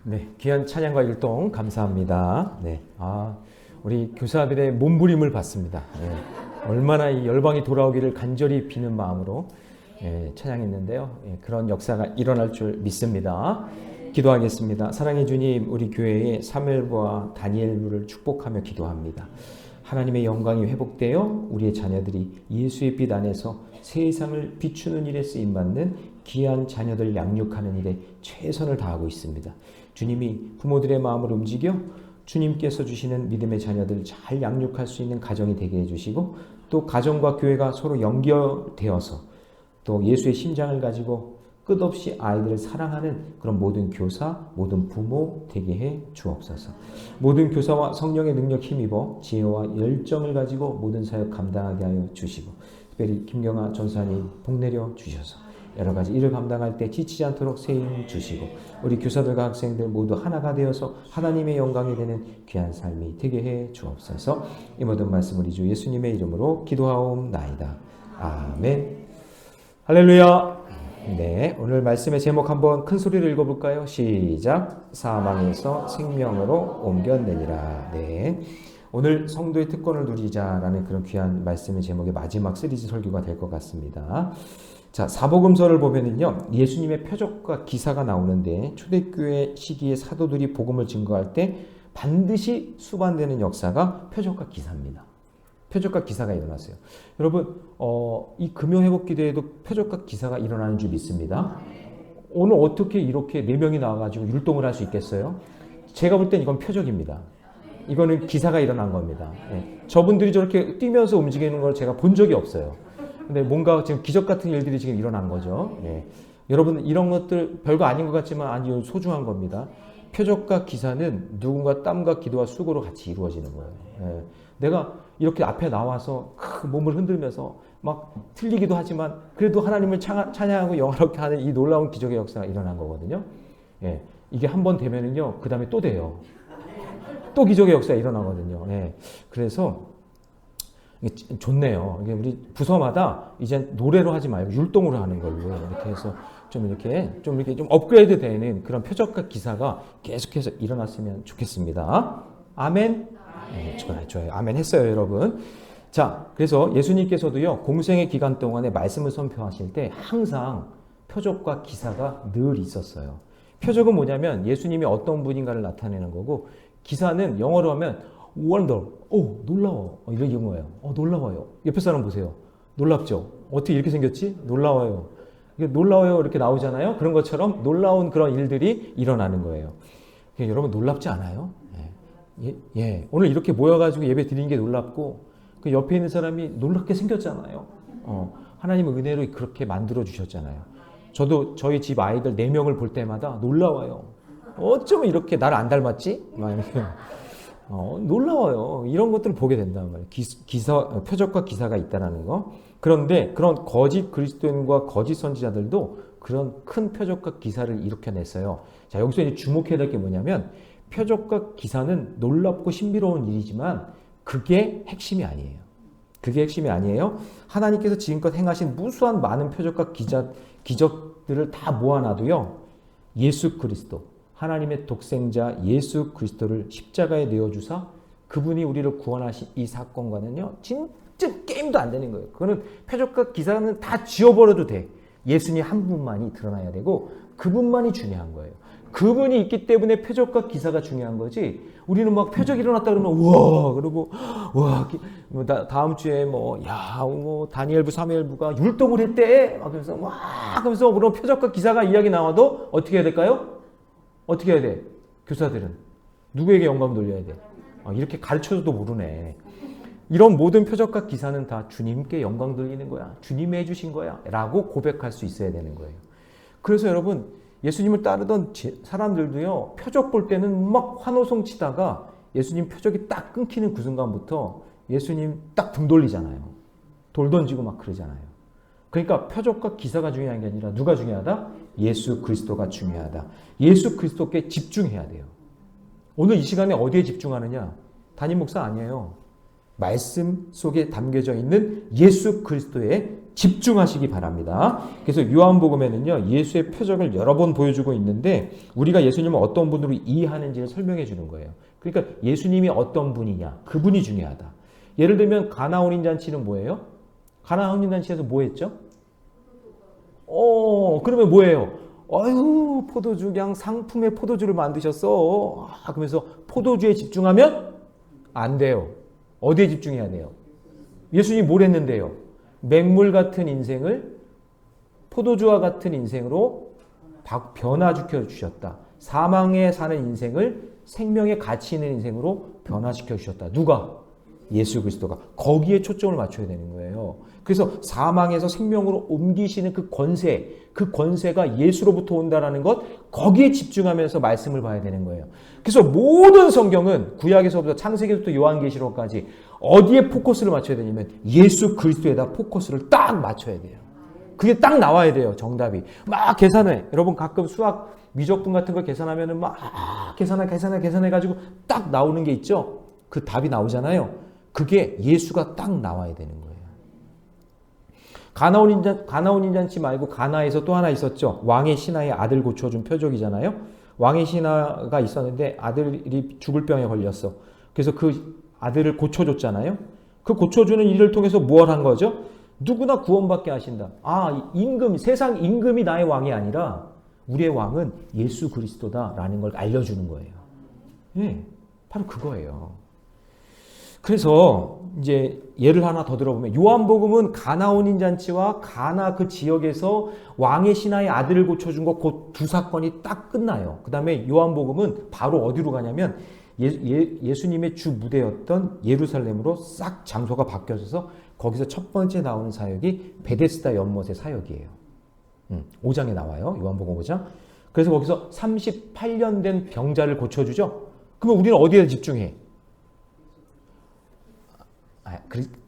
네, 귀한 찬양과 율동 감사합니다. 네, 우리 교사들의 몸부림을 봤습니다. 얼마나 이 열방이 돌아오기를 간절히 비는 마음으로 찬양했는데요. 그런 역사가 일어날 줄 믿습니다. 기도하겠습니다. 사랑해 주님, 우리 교회의 사무엘과 다니엘부를 축복하며 기도합니다. 하나님의 영광이 회복되어 우리의 자녀들이 예수의 빛 안에서 세상을 비추는 일에 쓰임받는 귀한 자녀들 양육하는 일에 최선을 다하고 있습니다. 주님이 부모들의 마음을 움직여 주님께서 주시는 믿음의 자녀들 잘 양육할 수 있는 가정이 되게 해주시고, 또 가정과 교회가 서로 연결되어서 또 예수의 심장을 가지고 끝없이 아이들을 사랑하는 그런 모든 교사, 모든 부모 되게 해 주옵소서. 모든 교사와 성령의 능력 힘입어 지혜와 열정을 가지고 모든 사역 감당하게 하여 주시고, 특별히 김경아 전사님 복내려 주셔서 여러 가지 일을 감당할 때 지치지 않도록 세임 주시고, 우리 교사들과 학생들 모두 하나가 되어서 하나님의 영광이 되는 귀한 삶이 되게 해 주옵소서. 이 모든 말씀 우리 주 예수님의 이름으로 기도하옵나이다. 아멘. 할렐루야. 네, 오늘 말씀의 제목 한번 큰 소리로 읽어볼까요? 시작. 사망에서 생명으로 옮겨내니라. 네, 오늘 성도의 특권을 누리자라는 그런 귀한 말씀의 제목의 마지막 시리즈 설교가 될 것 같습니다. 자, 사복음서를 보면은요, 예수님의 표적과 기사가 나오는데, 초대교회 시기에 사도들이 복음을 증거할 때 반드시 수반되는 역사가 표적과 기사입니다. 표적과 기사가 일어났어요. 여러분, 이 금요회복기도에도 표적과 기사가 일어나는 줄 믿습니다. 오늘 어떻게 이렇게 4명이 나와가지고 율동을 할 수 있겠어요? 제가 볼 땐 이건 표적입니다. 이거는 기사가 일어난 겁니다. 저분들이 저렇게 뛰면서 움직이는 걸 제가 본 적이 없어요. 근데 뭔가 지금 기적 같은 일들이 지금 일어난 거죠. 여러분, 이런 것들 별거 아닌 것 같지만 아주 소중한 겁니다. 표적과 기사는 누군가 땀과 기도와 수고로 같이 이루어지는 거예요. 내가 이렇게 앞에 나와서 몸을 흔들면서 막 틀리기도 하지만 그래도 하나님을 찬양하고 영화롭게 하는 이 놀라운 기적의 역사가 일어난 거거든요. 이게 한 번 되면은요, 그 다음에 또 돼요. 또 기적의 역사가 일어나거든요. 그래서 좋네요. 우리 부서마다 이제 노래로 하지 말고 율동으로 하는 걸로 이렇게 해서 좀 업그레이드 되는 그런 표적과 기사가 계속해서 일어났으면 좋겠습니다. 아멘. 좋아요. 아멘 했어요, 여러분. 자, 그래서 예수님께서도요, 공생의 기간 동안에 말씀을 선포하실 때 항상 표적과 기사가 늘 있었어요. 표적은 뭐냐면 예수님이 어떤 분인가를 나타내는 거고, 기사는 영어로 하면 wonder, 놀라워, 이런 용어예요. 놀라워요. 옆에 사람 보세요. 놀랍죠? 어떻게 이렇게 생겼지? 놀라워요. 이게 놀라워요 이렇게 나오잖아요. 그런 것처럼 놀라운 그런 일들이 일어나는 거예요. 여러분, 놀랍지 않아요? 오늘 이렇게 모여가지고 예배 드리는 게 놀랍고, 그 옆에 있는 사람이 놀랍게 생겼잖아요. 하나님의 은혜로 그렇게 만들어 주셨잖아요. 저도 저희 집 아이들 4명을 볼 때마다 놀라워요. 어쩌면 이렇게 나를 안 닮았지? 놀라워요. 이런 것들을 보게 된단 말이에요. 표적과 기사가 있다는 거. 그런데 그런 거짓 그리스도인과 거짓 선지자들도 그런 큰 표적과 기사를 일으켜냈어요. 자, 여기서 이제 주목해야 될 게 뭐냐면, 표적과 기사는 놀랍고 신비로운 일이지만 그게 핵심이 아니에요. 그게 핵심이 아니에요. 하나님께서 지금껏 행하신 무수한 많은 표적과 기적들을 다 모아놔도요, 예수 그리스도, 하나님의 독생자 예수 그리스도를 십자가에 내어주사 그분이 우리를 구원하신 이 사건과는요, 진짜 게임도 안 되는 거예요. 그거는 표적과 기사는 다 지워버려도 돼. 예수님 한 분만이 드러나야 되고 그분만이 중요한 거예요. 그분이 있기 때문에 표적과 기사가 중요한 거지. 우리는 막 표적이 일어났다 그러면 우와, 그러고 다음 주에 다니엘부 사무엘부가 율동을 했대 막 그래서 그러면서 그런 표적과 기사가 이야기 나와도 어떻게 해야 될까요? 어떻게 해야 돼? 교사들은 누구에게 영광 돌려야 돼? 이렇게 가르쳐줘도 모르네. 이런 모든 표적과 기사는 다 주님께 영광 돌리는 거야. 주님이 해주신 거야. 라고 고백할 수 있어야 되는 거예요. 그래서 여러분, 예수님을 따르던 사람들도요, 표적 볼 때는 막 환호성 치다가 예수님 표적이 딱 끊기는 그 순간부터 예수님 딱 등 돌리잖아요. 돌 던지고 막 그러잖아요. 그러니까 표적과 기사가 중요한 게 아니라 누가 중요하다? 예수 그리스도가 중요하다. 예수 그리스도께 집중해야 돼요. 오늘 이 시간에 어디에 집중하느냐? 담임 목사 아니에요. 말씀 속에 담겨져 있는 예수 그리스도에 집중하시기 바랍니다. 그래서 요한복음에는요, 예수의 표적을 여러 번 보여주고 있는데 우리가 예수님을 어떤 분으로 이해하는지를 설명해 주는 거예요. 그러니까 예수님이 어떤 분이냐, 그분이 중요하다. 예를 들면 가나 혼인잔치는 뭐예요? 가나 혼인잔치에서 뭐 했죠? 그러면 뭐예요? 어휴, 포도주 그냥 상품의 포도주를 만드셨어. 그러면서 포도주에 집중하면 안 돼요. 어디에 집중해야 돼요? 예수님이 뭘 했는데요? 맹물 같은 인생을 포도주와 같은 인생으로 변화시켜 주셨다. 사망에 사는 인생을 생명의 가치 있는 인생으로 변화시켜 주셨다. 누가? 예수 그리스도가. 거기에 초점을 맞춰야 되는 거예요. 그래서 사망에서 생명으로 옮기시는 그 권세가 예수로부터 온다라는 것, 거기에 집중하면서 말씀을 봐야 되는 거예요. 그래서 모든 성경은 구약에서부터 창세기부터 요한계시록까지 어디에 포커스를 맞춰야 되냐면 예수 그리스도에다 포커스를 딱 맞춰야 돼요. 그게 딱 나와야 돼요. 정답이. 막 계산해. 여러분 가끔 수학 미적분 같은 거 계산하면은 막 계산해가지고 딱 나오는 게 있죠. 그 답이 나오잖아요. 그게 예수가 딱 나와야 되는 거예요. 가나온인잔치 말고 가나에서 또 하나 있었죠. 왕의 신하의 아들 고쳐준 표적이잖아요. 왕의 신하가 있었는데 아들이 죽을 병에 걸렸어. 그래서 그 아들을 고쳐줬잖아요. 그 고쳐주는 일을 통해서 뭘 한 거죠? 누구나 구원받게 하신다. 세상 임금이 나의 왕이 아니라 우리의 왕은 예수 그리스도다라는 걸 알려주는 거예요. 네, 바로 그거예요. 그래서 이제 예를 하나 더 들어보면 요한복음은 가나 혼인잔치와 가나 그 지역에서 왕의 신하의 아들을 고쳐준 거 그 두 사건이 딱 끝나요. 그 다음에 요한복음은 바로 어디로 가냐면 예수님의 주 무대였던 예루살렘으로 싹 장소가 바뀌어져서 거기서 첫 번째 나오는 사역이 베데스다 연못의 사역이에요. 5장에 나와요. 요한복음 5장. 그래서 거기서 38년 된 병자를 고쳐주죠. 그러면 우리는 어디에 집중해?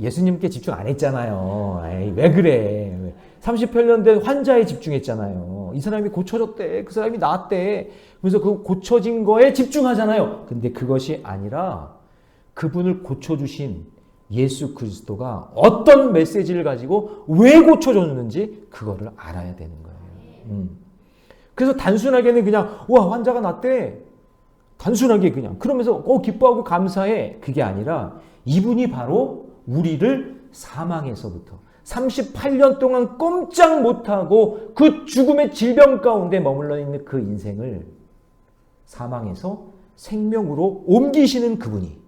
예수님께 집중 안 했잖아요. 왜 그래? 38년 된 환자에 집중했잖아요. 이 사람이 고쳐졌대. 그 사람이 나았대. 그래서 그 고쳐진 거에 집중하잖아요. 근데 그것이 아니라 그분을 고쳐주신 예수 그리스도가 어떤 메시지를 가지고 왜 고쳐줬는지 그거를 알아야 되는 거예요. 그래서 단순하게는 그냥 환자가 낫대. 단순하게 그냥 그러면서 기뻐하고 감사해. 그게 아니라 이분이 바로 우리를 사망에서부터 38년 동안 꼼짝 못하고 그 죽음의 질병 가운데 머물러 있는 그 인생을 사망에서 생명으로 옮기시는 그분이,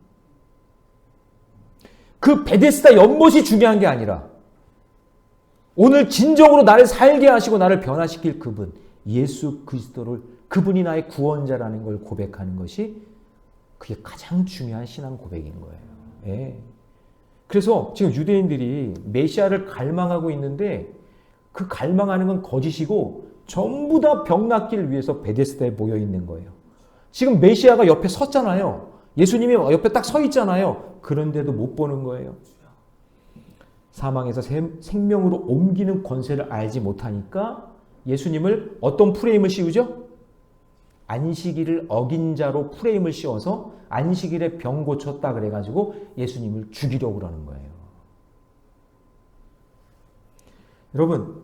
그 베데스다 연못이 중요한 게 아니라 오늘 진정으로 나를 살게 하시고 나를 변화시킬 그분, 예수 그리스도를, 그분이 나의 구원자라는 걸 고백하는 것이 그게 가장 중요한 신앙 고백인 거예요. 예. 그래서 지금 유대인들이 메시아를 갈망하고 있는데 그 갈망하는 건 거짓이고 전부 다 병 낫기를 위해서 베데스다에 모여 있는 거예요. 지금 메시아가 옆에 섰잖아요. 예수님이 옆에 딱 서 있잖아요. 그런데도 못 보는 거예요. 사망에서 생명으로 옮기는 권세를 알지 못하니까 예수님을 어떤 프레임을 씌우죠? 안식일을 어긴 자로 프레임을 씌워서 안식일에 병 고쳤다 그래가지고 예수님을 죽이려고 그러는 거예요. 여러분,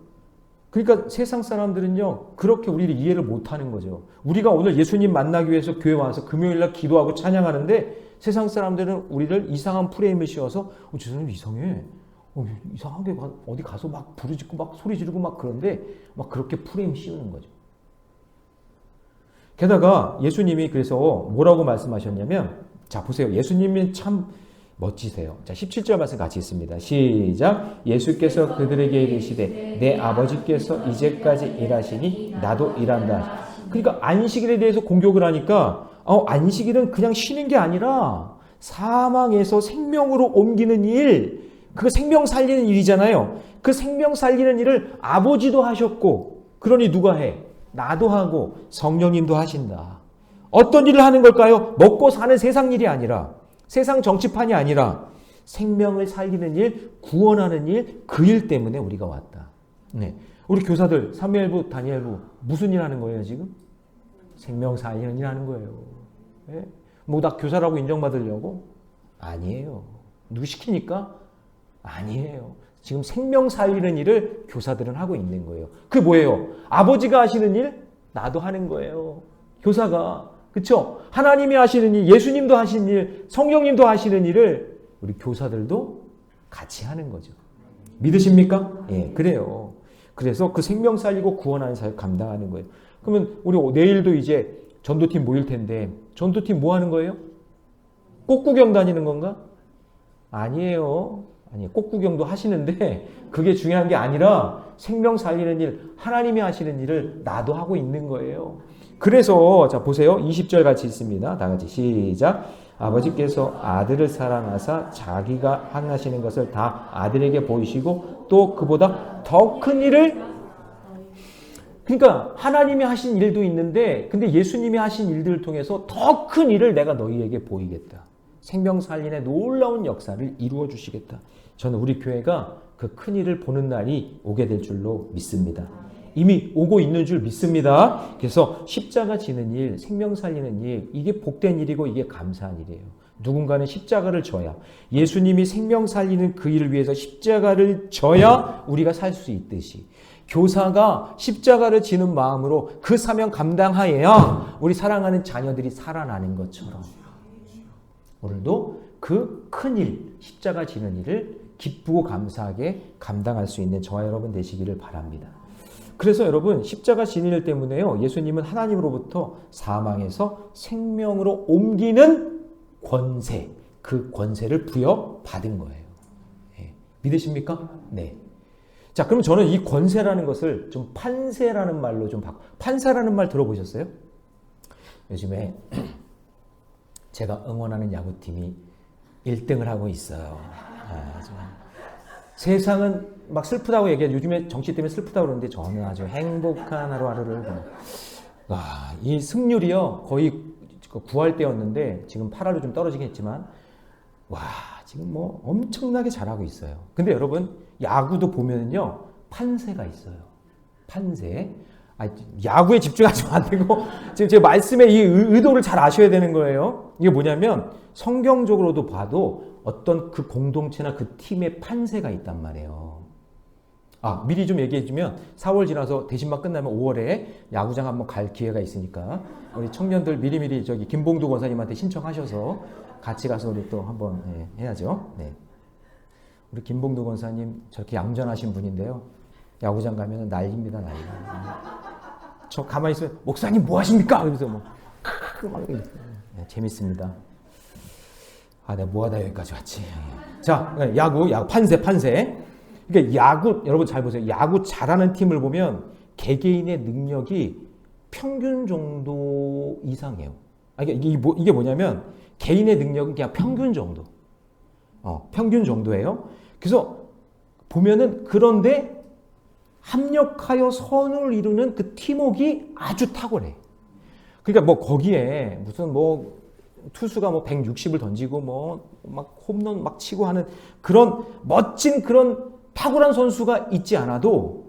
그러니까 세상 사람들은요, 그렇게 우리를 이해를 못하는 거죠. 우리가 오늘 예수님 만나기 위해서 교회 와서 금요일날 기도하고 찬양하는데 세상 사람들은 우리를 이상한 프레임을 씌워서 저 사람 이상해. 이상하게 어디 가서 막 부르짖고 막 소리 지르고 막 그런데 막 그렇게 프레임 씌우는 거죠. 게다가 예수님이 그래서 뭐라고 말씀하셨냐면, 자 보세요. 예수님이 참 멋지세요. 자 17절 말씀 같이 있습니다. 시작. 예수께서 그들에게 이르시되 내 아버지께서 이제까지 일하시니 나도 일한다. 그러니까 안식일에 대해서 공격을 하니까 안식일은 그냥 쉬는 게 아니라 사망에서 생명으로 옮기는 일, 그 생명 살리는 일이잖아요. 그 생명 살리는 일을 아버지도 하셨고, 그러니 누가 해? 나도 하고 성령님도 하신다. 어떤 일을 하는 걸까요? 먹고 사는 세상 일이 아니라, 세상 정치판이 아니라 생명을 살리는 일, 구원하는 일, 그 일 때문에 우리가 왔다. 네. 우리 교사들 사무엘부, 다니엘부 무슨 일 하는 거예요 지금? 생명 살리는 일 하는 거예요. 네? 뭐 나 교사라고 인정받으려고? 아니에요. 누구 시키니까? 아니에요. 지금 생명 살리는 일을 교사들은 하고 있는 거예요. 그게 뭐예요? 아버지가 하시는 일, 나도 하는 거예요. 교사가. 그렇죠? 하나님이 하시는 일, 예수님도 하시는 일, 성령님도 하시는 일을 우리 교사들도 같이 하는 거죠. 믿으십니까? 예, 그래요. 그래서 그 생명 살리고 구원하는 사역 감당하는 거예요. 그러면 우리 내일도 이제 전도팀 모일 텐데 전도팀 뭐 하는 거예요? 꽃구경 다니는 건가? 아니에요. 아니, 꽃구경도 하시는데 그게 중요한 게 아니라 생명 살리는 일, 하나님이 하시는 일을 나도 하고 있는 거예요. 그래서 자 보세요. 20절 같이 있습니다. 다 같이 시작. 아버지께서 아들을 사랑하사 자기가 행하시는 것을 다 아들에게 보이시고 또 그보다 더 큰 일을, 그러니까 하나님이 하신 일도 있는데 근데 예수님이 하신 일들을 통해서 더 큰 일을 내가 너희에게 보이겠다. 생명 살리는 놀라운 역사를 이루어 주시겠다. 저는 우리 교회가 그 큰 일을 보는 날이 오게 될 줄로 믿습니다. 이미 오고 있는 줄 믿습니다. 그래서 십자가 지는 일, 생명 살리는 일, 이게 복된 일이고 이게 감사한 일이에요. 누군가는 십자가를 져야, 예수님이 생명 살리는 그 일을 위해서 십자가를 져야 우리가 살 수 있듯이 교사가 십자가를 지는 마음으로 그 사명 감당하여야 우리 사랑하는 자녀들이 살아나는 것처럼 오늘도 그 큰 일, 십자가 지는 일을 기쁘고 감사하게 감당할 수 있는 저와 여러분 되시기를 바랍니다. 그래서 여러분 십자가 지는 일 때문에요. 예수님은 하나님으로부터 사망에서 생명으로 옮기는 권세, 그 권세를 부여받은 거예요. 예. 믿으십니까? 네. 자, 그럼 저는 이 권세라는 것을 좀 판세라는 말로 좀 바꿔. 판사라는 말 들어보셨어요? 요즘에 제가 응원하는 야구팀이 1등을 하고 있어요. 세상은 막 슬프다고 얘기해요. 요즘에 정치 때문에 슬프다고 그러는데 저는 아주 행복한 하루하루를. 이 승률이요. 거의 9할 때였는데 지금 8할로 좀 떨어지긴 했지만 지금 뭐 엄청나게 잘하고 있어요. 근데 여러분 야구도 보면요. 판세가 있어요. 판세. 야구에 집중하시면 안 되고 지금 제 말씀의 이 의도를 잘 아셔야 되는 거예요. 이게 뭐냐면 성경적으로도 봐도 어떤 그 공동체나 그 팀의 판세가 있단 말이에요. 미리 좀 얘기해주면 4월 지나서 대신만 끝나면 5월에 야구장 한번 갈 기회가 있으니까 우리 청년들 미리미리 저기 김봉두 권사님한테 신청하셔서 같이 가서 우리 또 한번 해야죠. 네. 우리 김봉두 권사님 저렇게 얌전하신 분인데요. 야구장 가면 난리입니다, 난리. 저 가만히 있으면 목사님 뭐 하십니까? 그래서 막 재밌습니다. 내가 뭐하다 여기까지 왔지. 자, 야구 판세. 그러니까 야구 여러분 잘 보세요. 야구 잘하는 팀을 보면 개개인의 능력이 평균 정도 이상이에요. 이게 뭐냐면 개인의 능력은 그냥 평균 정도. 평균 정도예요. 그래서 보면은 그런데 합력하여 선을 이루는 그 팀워크가 아주 탁월해. 그러니까 뭐 거기에 무슨 뭐 투수가 뭐 160을 던지고 뭐 막 홈런 막 치고 하는 그런 멋진 그런 탁월한 선수가 있지 않아도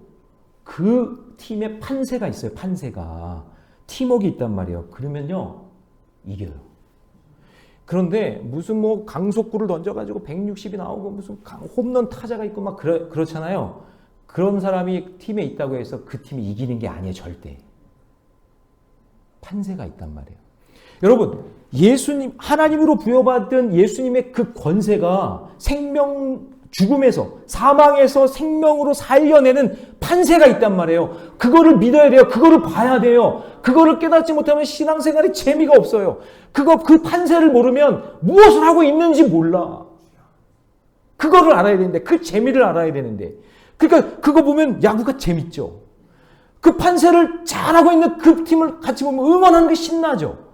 그 팀에 판세가 있어요. 판세가. 팀워크가 있단 말이에요. 그러면요. 이겨요. 그런데 무슨 뭐 강속구를 던져가지고 160이 나오고 무슨 홈런 타자가 있고 막 그렇잖아요. 그런 사람이 팀에 있다고 해서 그 팀이 이기는 게 아니에요. 절대. 판세가 있단 말이에요. 여러분, 예수님, 하나님으로 부여받은 예수님의 그 권세가 죽음에서, 사망에서 생명으로 살려내는 판세가 있단 말이에요. 그거를 믿어야 돼요. 그거를 봐야 돼요. 그거를 깨닫지 못하면 신앙생활에 재미가 없어요. 그 판세를 모르면 무엇을 하고 있는지 몰라. 그거를 알아야 되는데, 그 재미를 알아야 되는데. 그러니까 그거 보면 야구가 재밌죠. 그 판세를 잘하고 있는 그 팀을 같이 보면 응원하는 게 신나죠.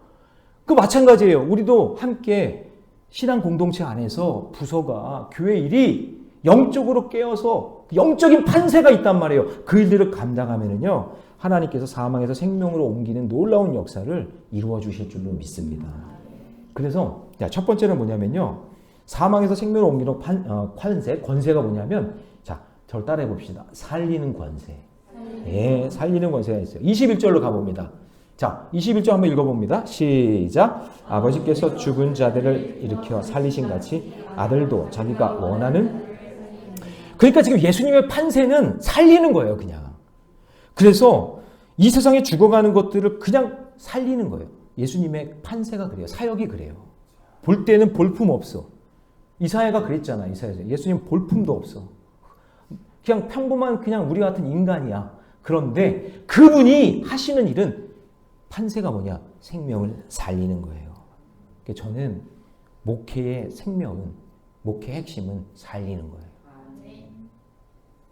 그 마찬가지예요. 우리도 함께 신앙 공동체 안에서 부서가 교회 일이 영적으로 깨어서 영적인 판세가 있단 말이에요. 그 일들을 감당하면은요, 하나님께서 사망에서 생명으로 옮기는 놀라운 역사를 이루어 주실 줄로 믿습니다. 그래서 첫 번째는 뭐냐면요, 사망에서 생명으로 옮기는 권세가 뭐냐면, 자, 저를 따라해 봅시다. 살리는 권세. 예, 살리는 권세가 있어요. 21절로 가봅니다. 자, 21절 한번 읽어봅니다. 시작. 아버지께서 죽은 자들을 일으켜 살리신 같이 아들도 자기가 원하는. 그러니까 지금 예수님의 판세는 살리는 거예요, 그냥. 그래서 이 세상에 죽어가는 것들을 그냥 살리는 거예요. 예수님의 판세가 그래요. 사역이 그래요. 볼 때는 볼품 없어. 이사야가 그랬잖아. 이사야에서 예수님 볼품도 없어. 그냥 평범한 그냥 우리 같은 인간이야. 그런데 그분이 하시는 일은 판세가 뭐냐? 생명을 살리는 거예요. 그러니까 저는 목회의 생명은, 목회의 핵심은 살리는 거예요.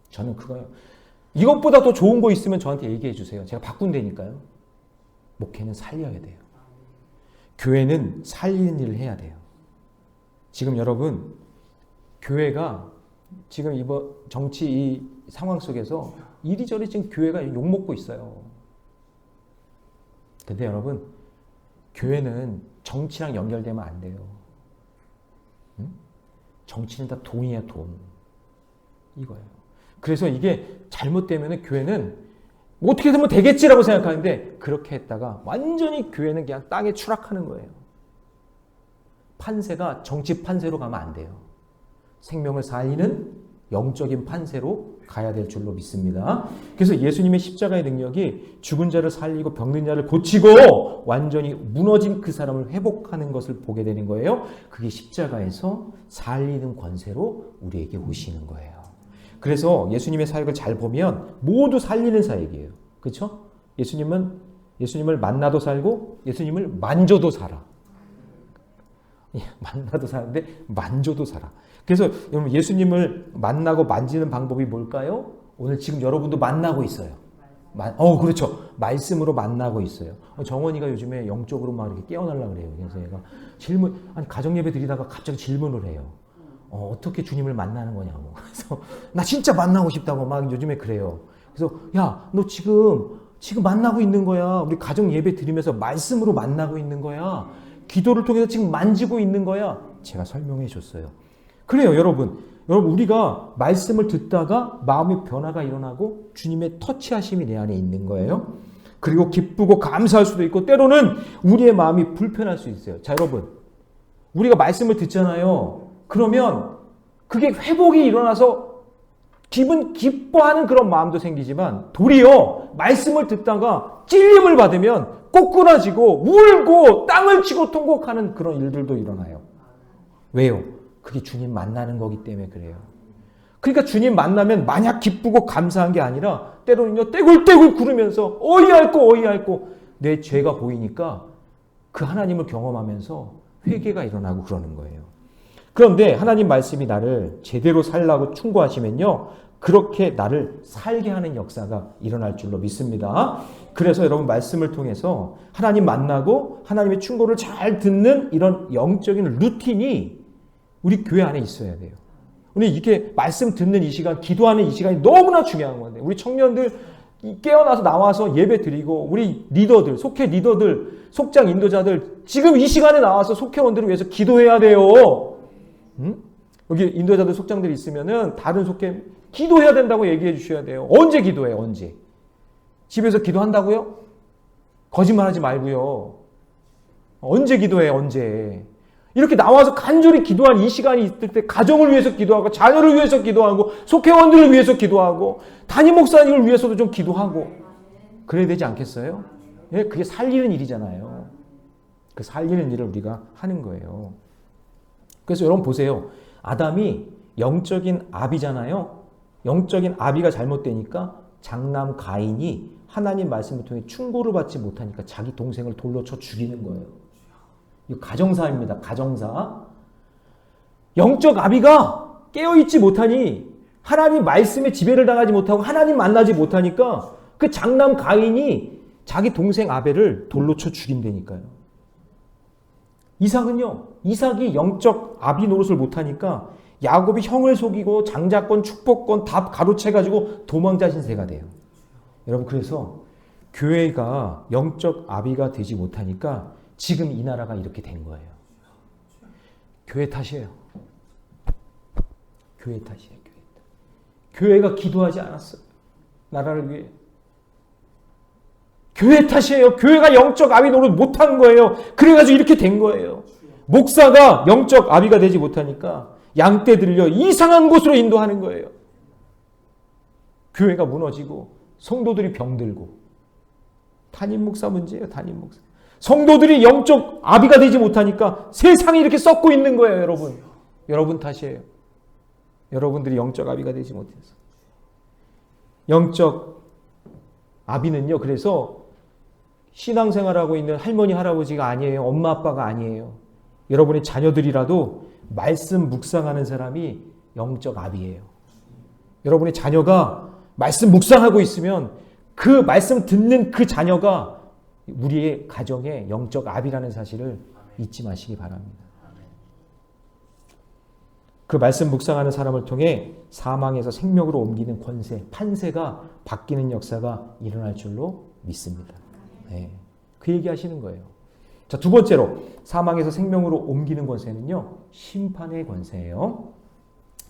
저는 그거요. 이것보다 더 좋은 거 있으면 저한테 얘기해 주세요. 제가 바꾼다니까요. 목회는 살려야 돼요. 교회는 살리는 일을 해야 돼요. 지금 여러분, 교회가 지금 이번 정치 이 상황 속에서 이리저리 지금 교회가 욕먹고 있어요. 근데 여러분, 교회는 정치랑 연결되면 안 돼요. 응? 정치는 다 돈이야, 돈. 이거예요. 그래서 이게 잘못되면 교회는 어떻게 되면 되겠지라고 생각하는데 그렇게 했다가 완전히 교회는 그냥 땅에 추락하는 거예요. 판세가 정치 판세로 가면 안 돼요. 생명을 살리는 영적인 판세로 가야 될 줄로 믿습니다. 그래서 예수님의 십자가의 능력이 죽은 자를 살리고 병든 자를 고치고 완전히 무너진 그 사람을 회복하는 것을 보게 되는 거예요. 그게 십자가에서 살리는 권세로 우리에게 오시는 거예요. 그래서 예수님의 사역을 잘 보면 모두 살리는 사역이에요. 그렇죠? 예수님을 만나도 살고 예수님을 만져도 살아. 만나도 사는데 만져도 살아. 그래서 여러분 예수님을 만나고 만지는 방법이 뭘까요? 오늘 지금 여러분도 만나고 있어요. 그렇죠. 말씀으로 만나고 있어요. 정원이가 요즘에 영적으로 막 이렇게 깨어나려고 그래요. 그래서 얘가 가정 예배 드리다가 갑자기 질문을 해요. 어떻게 주님을 만나는 거냐고. 그래서 나 진짜 만나고 싶다고 막 요즘에 그래요. 그래서 야, 너 지금 만나고 있는 거야. 우리 가정 예배 드리면서 말씀으로 만나고 있는 거야. 기도를 통해서 지금 만지고 있는 거야. 제가 설명해 줬어요. 그래요, 여러분. 우리가 말씀을 듣다가 마음의 변화가 일어나고 주님의 터치하심이 내 안에 있는 거예요. 그리고 기쁘고 감사할 수도 있고 때로는 우리의 마음이 불편할 수 있어요. 자, 여러분. 우리가 말씀을 듣잖아요. 그러면 그게 회복이 일어나서 기뻐하는 그런 마음도 생기지만 도리어 말씀을 듣다가 찔림을 받으면 꼬꾸라지고 울고 땅을 치고 통곡하는 그런 일들도 일어나요. 왜요? 그게 주님 만나는 거기 때문에 그래요. 그러니까 주님 만나면 마냥 기쁘고 감사한 게 아니라 때로는요 떼굴떼굴 구르면서 어이없고 내 죄가 보이니까 그 하나님을 경험하면서 회개가 일어나고 그러는 거예요. 그런데 하나님 말씀이 나를 제대로 살라고 충고하시면요. 그렇게 나를 살게 하는 역사가 일어날 줄로 믿습니다. 그래서 여러분 말씀을 통해서 하나님 만나고 하나님의 충고를 잘 듣는 이런 영적인 루틴이 우리 교회 안에 있어야 돼요. 우리 이렇게 말씀 듣는 이 시간, 기도하는 이 시간이 너무나 중요한 건데 우리 청년들 깨어나서 나와서 예배 드리고 우리 리더들, 속회 리더들, 속장 인도자들 지금 이 시간에 나와서 속회원들을 위해서 기도해야 돼요. 여기 인도자들 속장들이 있으면은 다른 속회 기도해야 된다고 얘기해 주셔야 돼요. 언제 기도해요? 언제? 집에서 기도한다고요? 거짓말하지 말고요. 언제 기도해요? 언제? 이렇게 나와서 간절히 기도한 이 시간이 있을 때 가정을 위해서 기도하고 자녀를 위해서 기도하고 속회원들을 위해서 기도하고 담임 목사님을 위해서도 좀 기도하고 그래야 되지 않겠어요? 예, 그게 살리는 일이잖아요. 그 살리는 일을 우리가 하는 거예요. 그래서 여러분 보세요. 아담이 영적인 아비잖아요. 영적인 아비가 잘못되니까 장남 가인이 하나님 말씀을 통해 충고를 받지 못하니까 자기 동생을 돌로 쳐 죽이는 거예요. 이거 가정사입니다. 가정사. 영적 아비가 깨어있지 못하니 하나님 말씀에 지배를 당하지 못하고 하나님 만나지 못하니까 그 장남 가인이 자기 동생 아벨을 돌로 쳐 죽인다니까요. 이삭이 영적 아비 노릇을 못하니까 야곱이 형을 속이고 장자권, 축복권 다 가로채가지고 도망자 신세가 돼요. 여러분 그래서 교회가 영적 아비가 되지 못하니까 지금 이 나라가 이렇게 된 거예요. 교회 탓이에요. 교회 탓이에요. 교회가 기도하지 않았어요. 나라를 위해. 교회 탓이에요. 교회가 영적 아비 노릇 못한 거예요. 그래가지고 이렇게 된 거예요. 목사가 영적 아비가 되지 못하니까 양떼 들려 이상한 곳으로 인도하는 거예요. 교회가 무너지고 성도들이 병들고. 담임 목사 문제예요. 담임 목사. 성도들이 영적 아비가 되지 못하니까 세상이 이렇게 썩고 있는 거예요. 여러분. 여러분 탓이에요. 여러분들이 영적 아비가 되지 못해서. 영적 아비는요. 그래서 신앙생활하고 있는 할머니 할아버지가 아니에요. 엄마 아빠가 아니에요. 여러분의 자녀들이라도 말씀 묵상하는 사람이 영적 아비예요. 여러분의 자녀가 말씀 묵상하고 있으면 그 말씀 듣는 그 자녀가 우리의 가정의 영적 아비라는 사실을 잊지 마시기 바랍니다. 그 말씀 묵상하는 사람을 통해 사망에서 생명으로 옮기는 권세, 판세가 바뀌는 역사가 일어날 줄로 믿습니다. 네. 그 얘기하시는 거예요. 자, 두 번째로 사망에서 생명으로 옮기는 권세는요. 심판의 권세예요.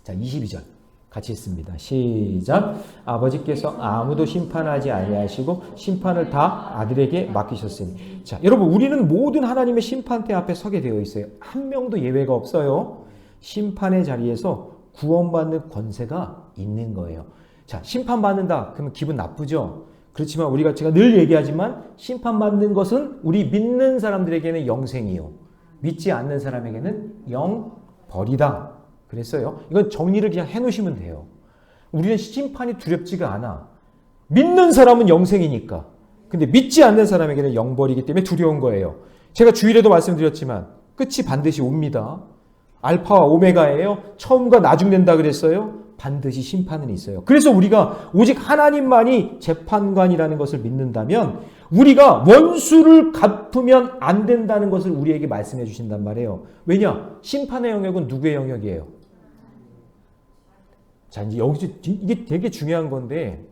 자, 22절 같이 읽습니다. 시작. 아버지께서 아무도 심판하지 아니하시고 심판을 다 아들에게 맡기셨으니. 자, 여러분 우리는 모든 하나님의 심판대 앞에 서게 되어 있어요. 한 명도 예외가 없어요. 심판의 자리에서 구원받는 권세가 있는 거예요. 자, 심판받는다. 그러면 기분 나쁘죠? 그렇지만 제가 늘 얘기하지만 심판받는 것은 우리 믿는 사람들에게는 영생이요. 믿지 않는 사람에게는 영벌이다. 그랬어요. 이건 정리를 그냥 해놓으시면 돼요. 우리는 심판이 두렵지가 않아. 믿는 사람은 영생이니까. 근데 믿지 않는 사람에게는 영벌이기 때문에 두려운 거예요. 제가 주일에도 말씀드렸지만 끝이 반드시 옵니다. 알파와 오메가예요. 처음과 나중 된다 그랬어요. 반드시 심판은 있어요. 그래서 우리가 오직 하나님만이 재판관이라는 것을 믿는다면 우리가 원수를 갚으면 안 된다는 것을 우리에게 말씀해 주신단 말이에요. 왜냐? 심판의 영역은 누구의 영역이에요? 자, 이제 여기서 이게 되게 중요한 건데,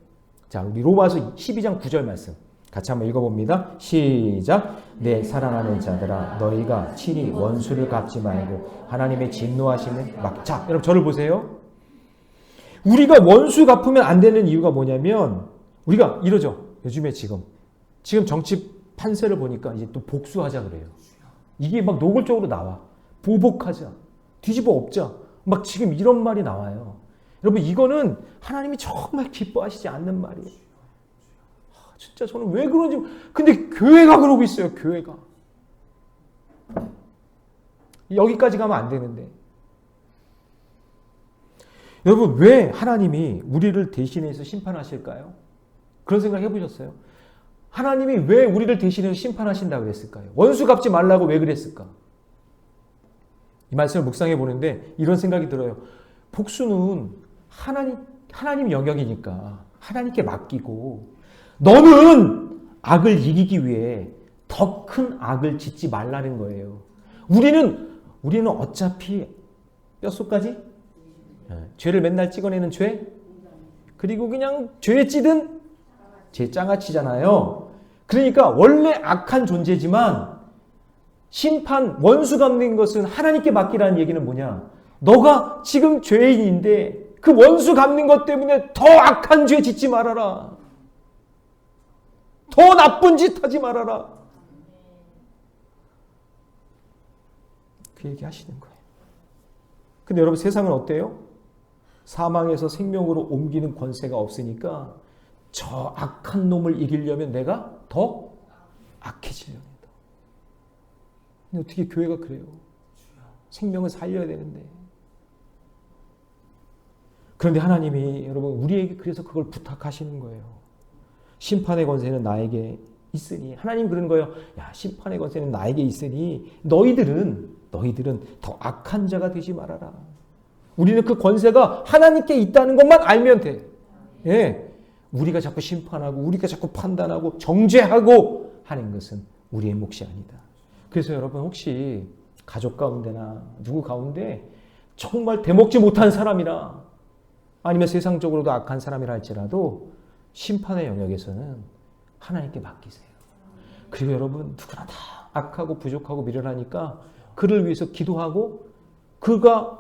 자, 우리 로마서 12장 9절 말씀 같이 한번 읽어봅니다. 시작. 내 사랑하는 자들아, 너희가 친히 원수를 갚지 말고 하나님의 진노하심을 막. 자, 여러분 저를 보세요. 우리가 원수 갚으면 안 되는 이유가 뭐냐면 우리가 이러죠. 요즘에 지금 정치 판세를 보니까 이제 또 복수하자 그래요. 이게 막 노골적으로 나와. 보복하자. 뒤집어 엎자. 막 지금 이런 말이 나와요. 여러분 이거는 하나님이 정말 기뻐하시지 않는 말이에요. 진짜 저는 왜 그런지. 근데 교회가 그러고 있어요. 교회가. 여기까지 가면 안 되는데. 여러분 왜 하나님이 우리를 대신해서 심판하실까요? 그런 생각 해보셨어요? 하나님이 왜 우리를 대신해서 심판하신다고 그랬을까요? 원수 갚지 말라고 왜 그랬을까? 이 말씀을 묵상해 보는데 이런 생각이 들어요. 복수는 하나님 영역이니까 하나님께 맡기고 너는 악을 이기기 위해 더 큰 악을 짓지 말라는 거예요. 우리는 어차피 뼛속까지 죄를 맨날 찍어내는 죄, 그리고 그냥 죄에 찌든 제 장아찌잖아요. 그러니까 원래 악한 존재지만 심판, 원수 갚는 것은 하나님께 맡기라는 얘기는 뭐냐? 너가 지금 죄인인데 그 원수 갚는 것 때문에 더 악한 죄 짓지 말아라. 더 나쁜 짓 하지 말아라. 그 얘기 하시는 거예요. 근데 여러분 세상은 어때요? 사망에서 생명으로 옮기는 권세가 없으니까 저 악한 놈을 이기려면 내가 더 악해지려고 한다. 근데 어떻게 교회가 그래요? 생명을 살려야 되는데. 그런데 하나님이 여러분 우리에게 그래서 그걸 부탁하시는 거예요. 심판의 권세는 나에게 있으니. 하나님 그러는 거예요. 야, 심판의 권세는 나에게 있으니 너희들은 더 악한 자가 되지 말아라. 우리는 그 권세가 하나님께 있다는 것만 알면 돼. 예. 우리가 자꾸 심판하고 우리가 자꾸 판단하고 정죄하고 하는 것은 우리의 몫이 아니다. 그래서 여러분 혹시 가족 가운데나 누구 가운데 정말 대먹지 못한 사람이라 아니면 세상적으로도 악한 사람이라 할지라도 심판의 영역에서는 하나님께 맡기세요. 그리고 여러분 누구나 다 악하고 부족하고 미련하니까 그를 위해서 기도하고 그가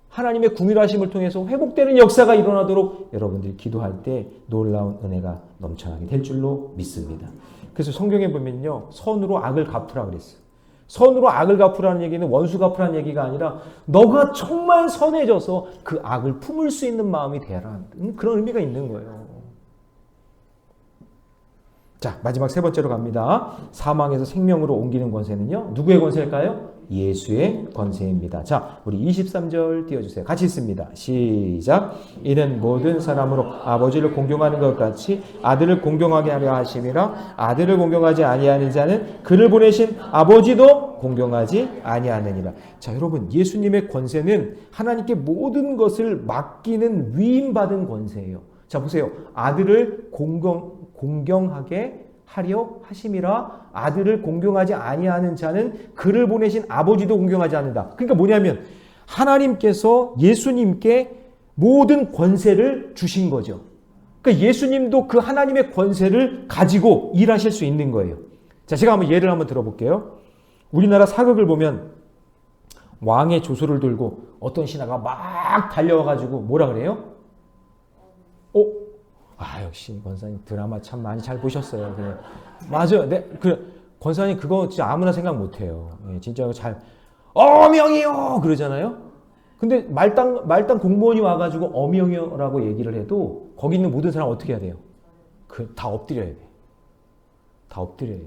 하나님의 궁휼하심을 통해서 회복되는 역사가 일어나도록 여러분들이 기도할 때 놀라운 은혜가 넘쳐나게 될 줄로 믿습니다. 그래서 성경에 보면요. 선으로 악을 갚으라 그랬어요. 선으로 악을 갚으라는 얘기는 원수 갚으라는 얘기가 아니라 너가 정말 선해져서 그 악을 품을 수 있는 마음이 되라. 그런 의미가 있는 거예요. 자, 마지막 세 번째로 갑니다. 사망에서 생명으로 옮기는 권세는요. 누구의 권세일까요? 예수의 권세입니다. 자, 우리 23절 띄워주세요. 같이 읽습니다. 시작. 이는 모든 사람으로 아버지를 공경하는 것 같이 아들을 공경하게 하려 하심이라. 아들을 공경하지 아니하는 자는 그를 보내신 아버지도 공경하지 아니하느니라. 자, 여러분, 예수님의 권세는 하나님께 모든 것을 맡기는 위임받은 권세예요. 자, 보세요. 아들을 공경하게 하려 하심이라. 아들을 공경하지 아니하는 자는 그를 보내신 아버지도 공경하지 않는다. 그러니까 뭐냐면 하나님께서 예수님께 모든 권세를 주신 거죠. 그러니까 예수님도 그 하나님의 권세를 가지고 일하실 수 있는 거예요. 자, 제가 한번 예를 한번 들어볼게요. 우리나라 사극을 보면 왕의 조소를 들고 어떤 신하가 막 달려와가지고 뭐라 그래요? 역시 권사님 드라마 참 많이 잘 보셨어요. 그래. 맞아요. 권사님 그거 진짜 아무나 생각 못해요. 예, 진짜 잘 어명이요 그러잖아요. 근데 말단 공무원이 와가지고 어명이요라고 얘기를 해도 거기 있는 모든 사람 어떻게 해야 돼요? 다 엎드려야 돼. 다 엎드려야 돼.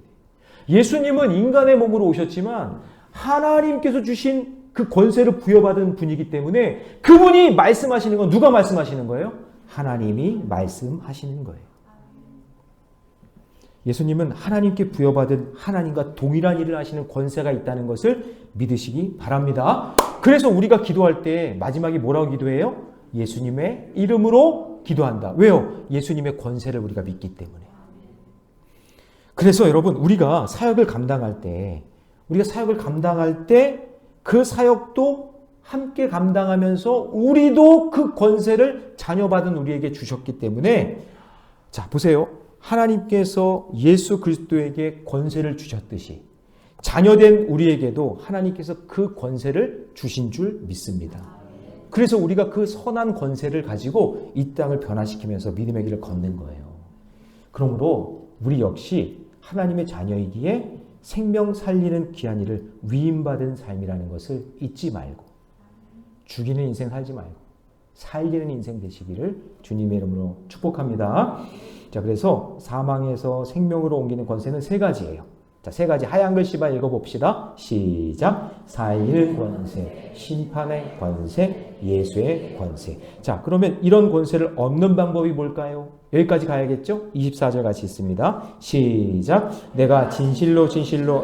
예수님은 인간의 몸으로 오셨지만 하나님께서 주신 그 권세를 부여받은 분이기 때문에 그분이 말씀하시는 건 누가 말씀하시는 거예요? 하나님이 말씀하시는 거예요. 예수님은 하나님께 부여받은 하나님과 동일한 일을 하시는 권세가 있다는 것을 믿으시기 바랍니다. 그래서 우리가 기도할 때 마지막에 뭐라고 기도해요? 예수님의 이름으로 기도한다. 왜요? 예수님의 권세를 우리가 믿기 때문에. 그래서 여러분, 우리가 사역을 감당할 때 그 사역도 함께 감당하면서 우리도 그 권세를 자녀받은 우리에게 주셨기 때문에, 자, 보세요. 하나님께서 예수 그리스도에게 권세를 주셨듯이 자녀된 우리에게도 하나님께서 그 권세를 주신 줄 믿습니다. 그래서 우리가 그 선한 권세를 가지고 이 땅을 변화시키면서 믿음의 길을 걷는 거예요. 그러므로 우리 역시 하나님의 자녀이기에 생명 살리는 귀한 일을 위임받은 삶이라는 것을 잊지 말고, 죽이는 인생 살지 말고 살리는 인생 되시기를 주님의 이름으로 축복합니다. 자, 그래서 사망에서 생명으로 옮기는 권세는 세 가지예요. 자, 세 가지 하얀 글씨만 읽어봅시다. 시작. 살리는 권세, 심판의 권세, 예수의 권세. 자, 그러면 이런 권세를 얻는 방법이 뭘까요? 여기까지 가야겠죠? 24절 같이 있습니다. 시작. 내가 진실로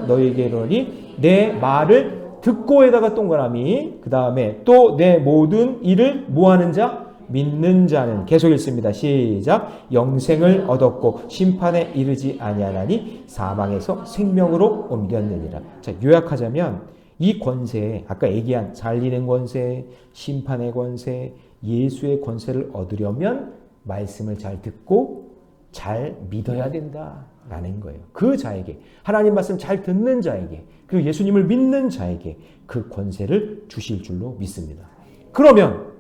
너희에게 이르노니 내 말을 듣고에다가 동그라미, 그 다음에 또 내 모든 일을 뭐하는 자? 믿는 자는, 계속 읽습니다. 시작. 영생을 얻었고 심판에 이르지 아니하나니 사망에서 생명으로 옮겼느니라. 자, 요약하자면 이 권세, 아까 얘기한 살리는 권세, 심판의 권세, 예수의 권세를 얻으려면 말씀을 잘 듣고 잘 믿어야 된다라는 거예요. 그 자에게, 하나님 말씀 잘 듣는 자에게, 그리고 예수님을 믿는 자에게 그 권세를 주실 줄로 믿습니다. 그러면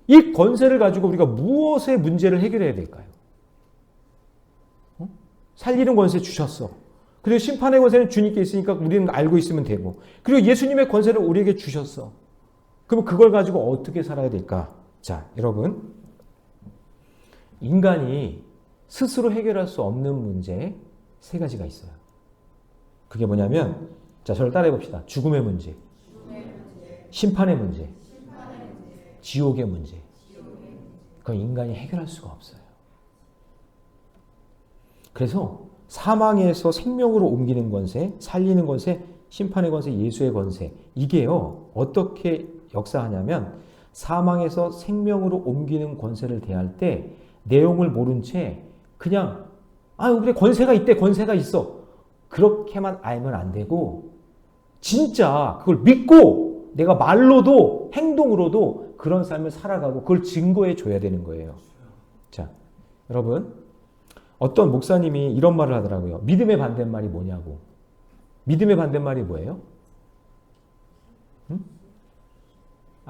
이 권세를 가지고 우리가 무엇의 문제를 해결해야 될까요? 살리는 권세 주셨어. 그리고 심판의 권세는 주님께 있으니까 우리는 알고 있으면 되고, 그리고 예수님의 권세를 우리에게 주셨어. 그럼 그걸 가지고 어떻게 살아야 될까? 자, 여러분, 인간이 스스로 해결할 수 없는 문제 세 가지가 있어요. 그게 뭐냐면, 자, 저를 따라해 봅시다. 죽음의 문제, 심판의 문제, 지옥의 문제. 그건 인간이 해결할 수가 없어요. 그래서 사망에서 생명으로 옮기는 권세, 살리는 권세, 심판의 권세, 예수의 권세, 이게요 어떻게 역사하냐면, 사망에서 생명으로 옮기는 권세를 대할 때 내용을 모른 채 그냥 그래 권세가 있대, 권세가 있어, 그렇게만 알면 안 되고 진짜 그걸 믿고 내가 말로도 행동으로도 그런 삶을 살아가고 그걸 증거해 줘야 되는 거예요. 자, 여러분, 어떤 목사님이 이런 말을 하더라고요. 믿음의 반대말이 뭐냐고. 믿음의 반대말이 뭐예요?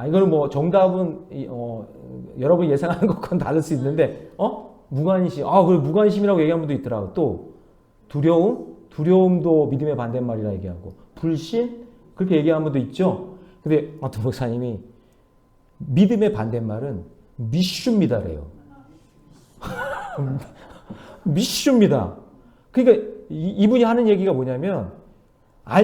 이거는 뭐 정답은 여러분이 예상하는 것과는 다를 수 있는데 무관심. 그래 무관심이라고 얘기하는 분도 있더라고. 또 두려움, 두려움도 믿음의 반대말이라 얘기하고 불신 그렇게 얘기하는 분도 있죠. 근데 어떤 목사님이 믿음의 반대말은 미슈입니다래요. 미슈입니다. 그러니까 이분이 하는 얘기가 뭐냐면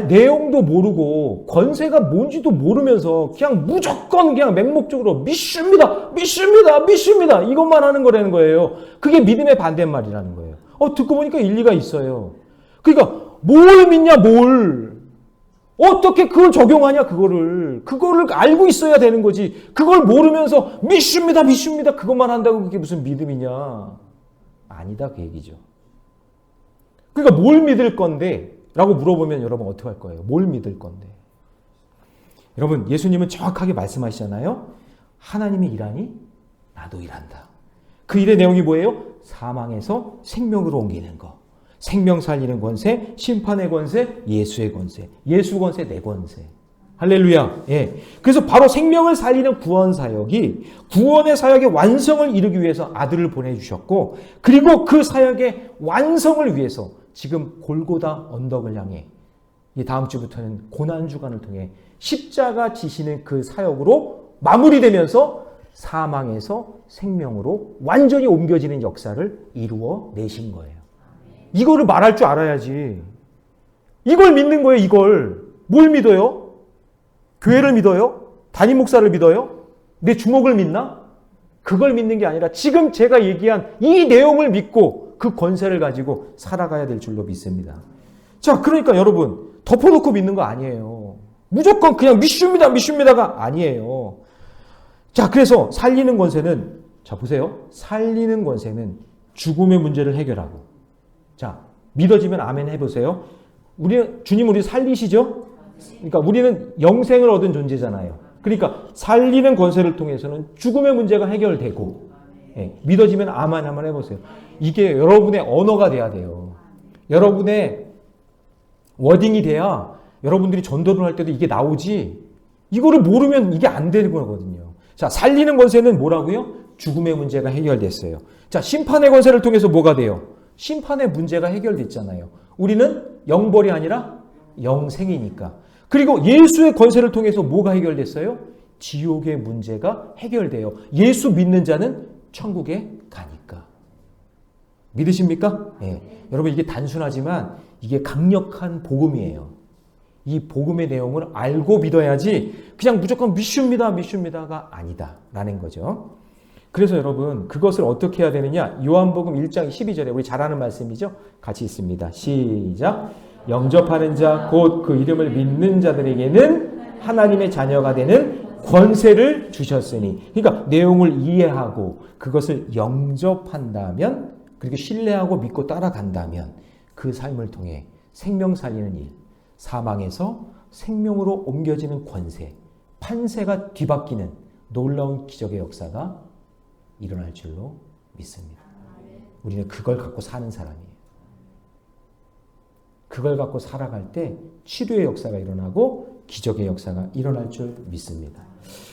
내용도 모르고 권세가 뭔지도 모르면서 그냥 무조건 그냥 맹목적으로 미슈입니다. 미슈입니다. 미슈입니다. 이것만 하는 거라는 거예요. 그게 믿음의 반대말이라는 거예요. 듣고 보니까 일리가 있어요. 그러니까 뭘 믿냐 뭘. 어떻게 그걸 적용하냐 그거를 알고 있어야 되는 거지. 그걸 모르면서 미슈입니다. 미슈입니다. 그것만 한다고 그게 무슨 믿음이냐. 아니다 그 얘기죠. 그러니까 뭘 믿을 건데 라고 물어보면 여러분 어떻게 할 거예요? 뭘 믿을 건데? 여러분 예수님은 정확하게 말씀하시잖아요. 하나님이 일하니 나도 일한다. 그 일의 내용이 뭐예요? 사망에서 생명으로 옮기는 거. 생명 살리는 권세, 심판의 권세, 예수의 권세. 예수 권세, 내 권세. 할렐루야. 예. 그래서 바로 생명을 살리는 구원 사역이 구원의 사역의 완성을 이루기 위해서 아들을 보내주셨고 그리고 그 사역의 완성을 위해서 지금 골고다 언덕을 향해 다음 주부터는 고난주간을 통해 십자가 지시는 그 사역으로 마무리되면서 사망에서 생명으로 완전히 옮겨지는 역사를 이루어 내신 거예요. 이거를 말할 줄 알아야지. 이걸 믿는 거예요. 이걸. 뭘 믿어요? 교회를 믿어요? 담임 목사를 믿어요? 내 주목을 믿나? 그걸 믿는 게 아니라 지금 제가 얘기한 이 내용을 믿고 그 권세를 가지고 살아가야 될 줄로 믿습니다. 자, 그러니까 여러분 덮어놓고 믿는 거 아니에요. 무조건 그냥 미슈입니다. 미슈입니다가 아니에요. 자, 그래서 살리는 권세는 자 보세요. 살리는 권세는 죽음의 문제를 해결하고 자, 믿어지면 아멘 해보세요. 주님 우리 살리시죠? 그러니까 우리는 영생을 얻은 존재잖아요. 그러니까 살리는 권세를 통해서는 죽음의 문제가 해결되고 믿어지면 아멘 한번 해보세요. 이게 여러분의 언어가 돼야 돼요. 여러분의 워딩이 돼야 여러분들이 전도를 할 때도 이게 나오지 이거를 모르면 이게 안 되는 거거든요. 자, 살리는 권세는 뭐라고요? 죽음의 문제가 해결됐어요. 자, 심판의 권세를 통해서 뭐가 돼요? 심판의 문제가 해결됐잖아요. 우리는 영벌이 아니라 영생이니까. 그리고 예수의 권세를 통해서 뭐가 해결됐어요? 지옥의 문제가 해결돼요. 예수 믿는 자는 천국에 가니까. 믿으십니까? 네. 여러분 이게 단순하지만 이게 강력한 복음이에요. 이 복음의 내용을 알고 믿어야지 그냥 무조건 미슈입니다. 미슈입니다가 아니다 라는 거죠. 그래서 여러분 그것을 어떻게 해야 되느냐? 요한복음 1장 12절에 우리 잘 아는 말씀이죠. 같이 있습니다. 시작. 영접하는 자 곧 그 이름을 믿는 자들에게는 하나님의 자녀가 되는 권세를 주셨으니. 그러니까 내용을 이해하고 그것을 영접한다면 그리고 신뢰하고 믿고 따라간다면 그 삶을 통해 생명 살리는 일, 사망에서 생명으로 옮겨지는 권세, 판세가 뒤바뀌는 놀라운 기적의 역사가 일어날 줄로 믿습니다. 우리는 그걸 갖고 사는 사람이에요. 그걸 갖고 살아갈 때 치료의 역사가 일어나고 기적의 역사가 일어날 줄 믿습니다.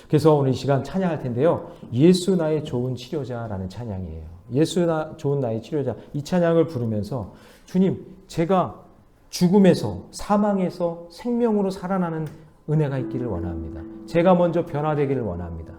그래서 오늘 이 시간 찬양할 텐데요. 예수 나의 좋은 치료자라는 찬양이에요. 예수 좋은 나의 치료자. 이 찬양을 부르면서 주님, 제가 죽음에서 사망에서 생명으로 살아나는 은혜가 있기를 원합니다. 제가 먼저 변화되기를 원합니다.